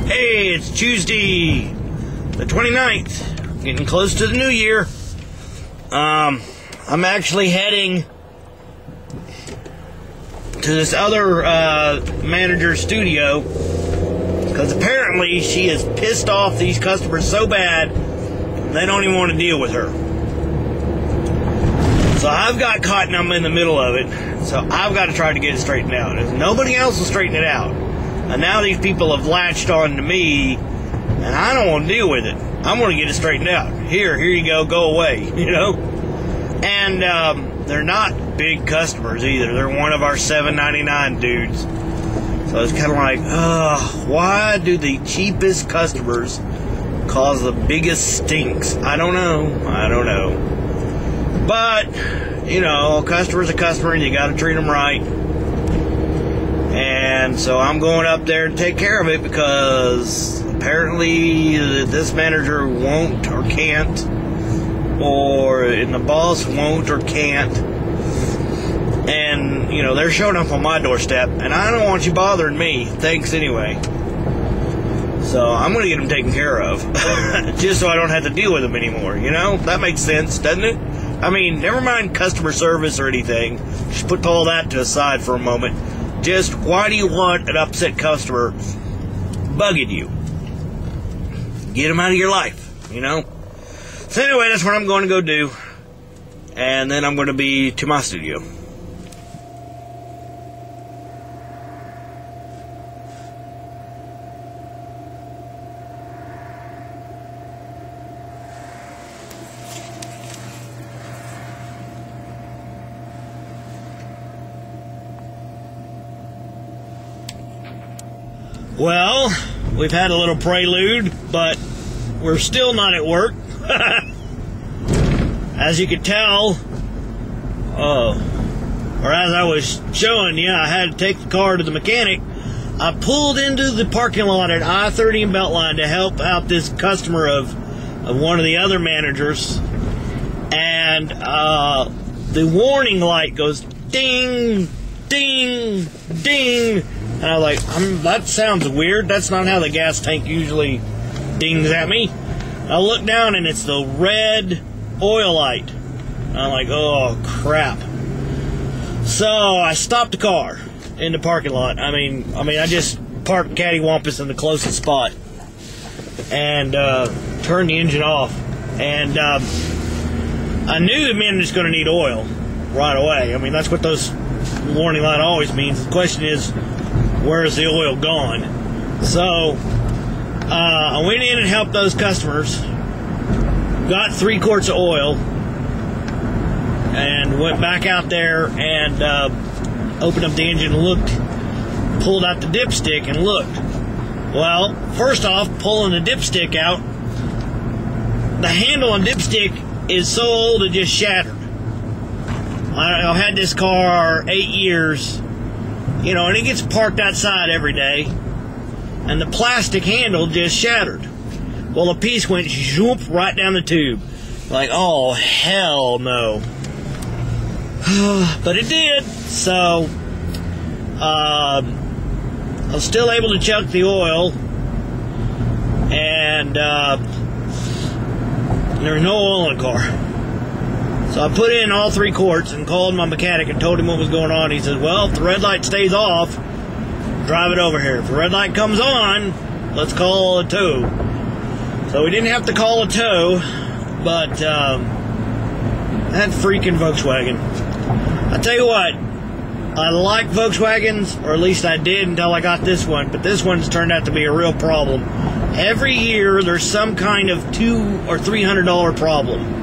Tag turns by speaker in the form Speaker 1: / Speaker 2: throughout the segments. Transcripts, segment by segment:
Speaker 1: Hey, it's Tuesday, the 29th, getting close to the new year. I'm actually heading to this other manager's studio because apparently she has pissed off these customers so bad they don't even want to deal with her. So I've got caught and I'm in the middle of it, so I've got to try to get it straightened out. If nobody else will straighten it out, and now these people have latched on to me, and I don't want to deal with it. I want to get it straightened out. Here you go away, you know? And they're not big customers either. They're one of our $7.99 dudes. So it's kind of like, why do the cheapest customers cause the biggest stinks? I don't know. But, you know, a customer's a customer and you got to treat them right. And so I'm going up there to take care of it because apparently this manager won't or can't, and the boss won't or can't. And, you know, they're showing up on my doorstep, and I don't want you bothering me. Thanks anyway. So I'm going to get them taken care of, just so I don't have to deal with them anymore, you know? That makes sense, doesn't it? I mean, never mind customer service or anything. Just put all that to the side for a moment. Just, why do you want an upset customer bugging you? Get them out of your life, you know? So anyway, that's what I'm going to go do. And then I'm going to be to my studio. Well, we've had a little prelude, but we're still not at work. As you can tell, or as I was showing you, I had to take the car to the mechanic. I pulled into the parking lot at I-30 and Beltline to help out this customer of one of the other managers. And the warning light goes ding, ding, ding. And I was like, that sounds weird. That's not how the gas tank usually dings at me. I look down and it's the red oil light. And I'm like, oh, crap. So I stopped the car in the parking lot. I mean, I just parked cattywampus in the closest spot and turned the engine off. And I knew the man was going to need oil right away. I mean, that's what those warning light always means. The question is, where's the oil gone? So I went in and helped those customers, got 3 quarts of oil, and went back out there and opened up the engine, pulled out the dipstick and looked. Well, first off, pulling the dipstick out, the handle on dipstick is so old it just shattered. I've had this car 8 years. You know, and it gets parked outside every day, and the plastic handle just shattered. Well, the piece went zoop right down the tube. Like, oh, hell no. But it did, so I was still able to chuck the oil, and there was no oil in the car. So I put in all 3 quarts and called my mechanic and told him what was going on. He said, well, if the red light stays off, drive it over here. If the red light comes on, let's call a tow. So we didn't have to call a tow, but that freaking Volkswagen. I tell you what, I like Volkswagens, or at least I did until I got this one, but this one's turned out to be a real problem. Every year there's some kind of $200 or $300 problem.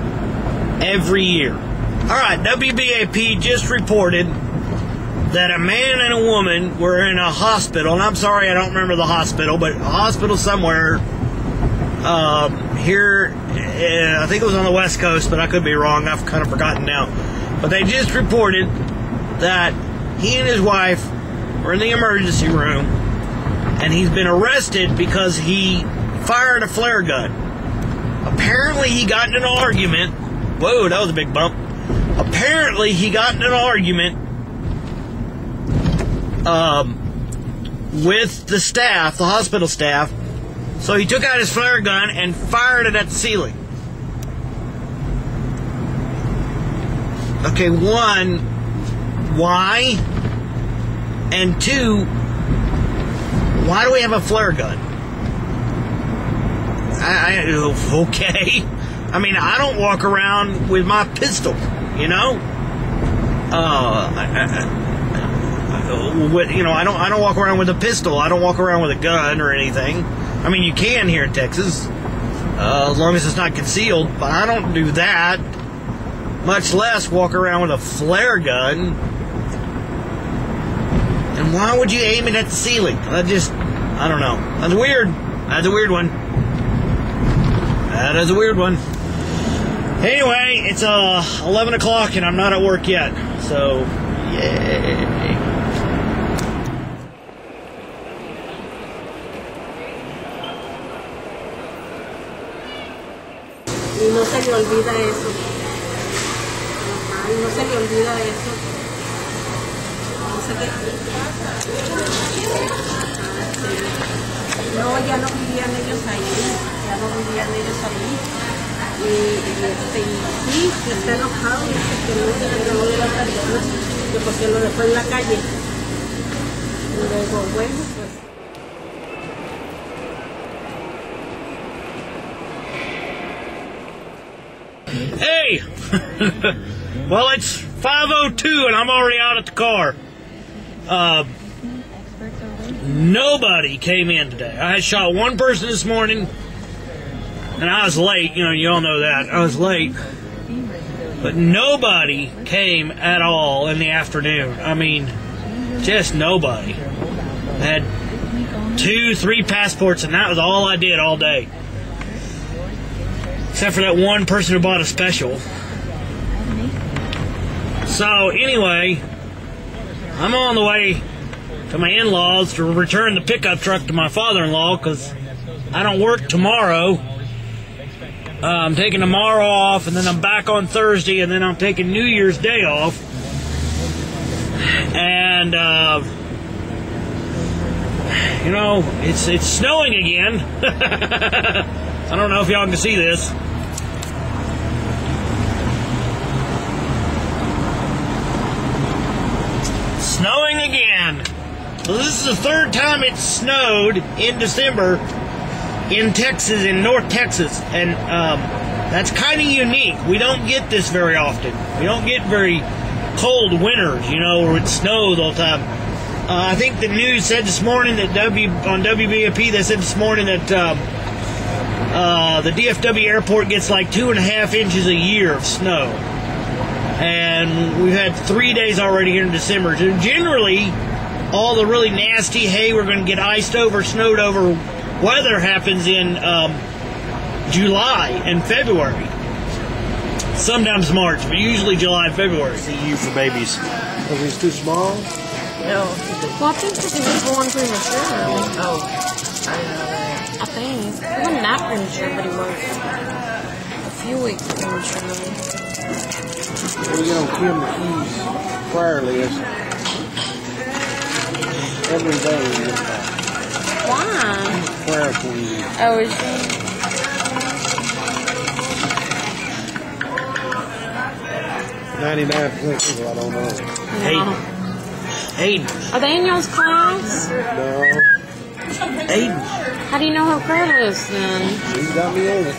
Speaker 1: Every year. Alright, WBAP just reported that a man and a woman were in a hospital, and I'm sorry I don't remember the hospital, but a hospital somewhere here, I think it was on the West Coast, but I could be wrong, I've kind of forgotten now. But they just reported that he and his wife were in the emergency room, and he's been arrested because he fired a flare gun. Apparently he got in an argument. Whoa, that was a big bump. Apparently, he got in an argument with the staff, the hospital staff, So he took out his flare gun and fired it at the ceiling. Okay, one, why? And two, why do we have a flare gun? Okay. I mean, I don't walk around with my pistol, you know? I don't walk around with a pistol. I don't walk around with a gun or anything. I mean, you can here in Texas, as long as it's not concealed, but I don't do that. Much less walk around with a flare gun. And why would you aim it at the ceiling? I don't know. That's weird. That's a weird one. That is a weird one. Anyway, it's 11 o'clock and I'm not at work yet. So, yay.
Speaker 2: Y no se le olvida eso. Ajá, y no se le olvida eso. No sé qué. No, ya no vivían ellos ahí. Ya no vivían ellos ahí. Y sí, que está enojado. Dice que no de las personas. Que porque lo dejó en la calle. Y luego, bueno, pues.
Speaker 1: Hey! Well, it's 5:02 and I'm already out at the car. Nobody came in today. I had shot one person this morning, and I was late. You know, you all know that. I was late. But nobody came at all in the afternoon. I mean, just nobody. I had 2-3 passports, and that was all I did all day. Except for that one person who bought a special. So, anyway, I'm on the way to my in-laws to return the pickup truck to my father-in-law because I don't work tomorrow. I'm taking tomorrow off, and then I'm back on Thursday, and then I'm taking New Year's Day off. And, you know, it's snowing again. I don't know if y'all can see this. Snowing again. Well, this is the third time it's snowed in December in Texas, in North Texas, and that's kind of unique. We don't get this very often. We don't get very cold winters, you know, where it snows all the time. I think the news said this morning that on WBAP, they said this morning that the DFW airport gets like 2.5 inches a year of snow. And we've had 3 days already here in December. So generally, all the really nasty, hey, we're going to get iced over, snowed over weather happens in July and February. Sometimes March, but usually July and February.
Speaker 3: CU for babies. Because he's too small?
Speaker 2: No. Well, I think because he was born premature. Oh. I think. He wasn't that premature, but he was a few weeks premature.
Speaker 3: We're going to Kim the keys prayer list every day.
Speaker 2: Why?
Speaker 3: Prayer keys.
Speaker 2: Oh, is she?
Speaker 3: $99 people, I don't know.
Speaker 1: Aiden.
Speaker 2: Are they in y'all's class?
Speaker 3: No.
Speaker 1: Aiden.
Speaker 2: How do you know her prayer list then?
Speaker 3: She's got me on it.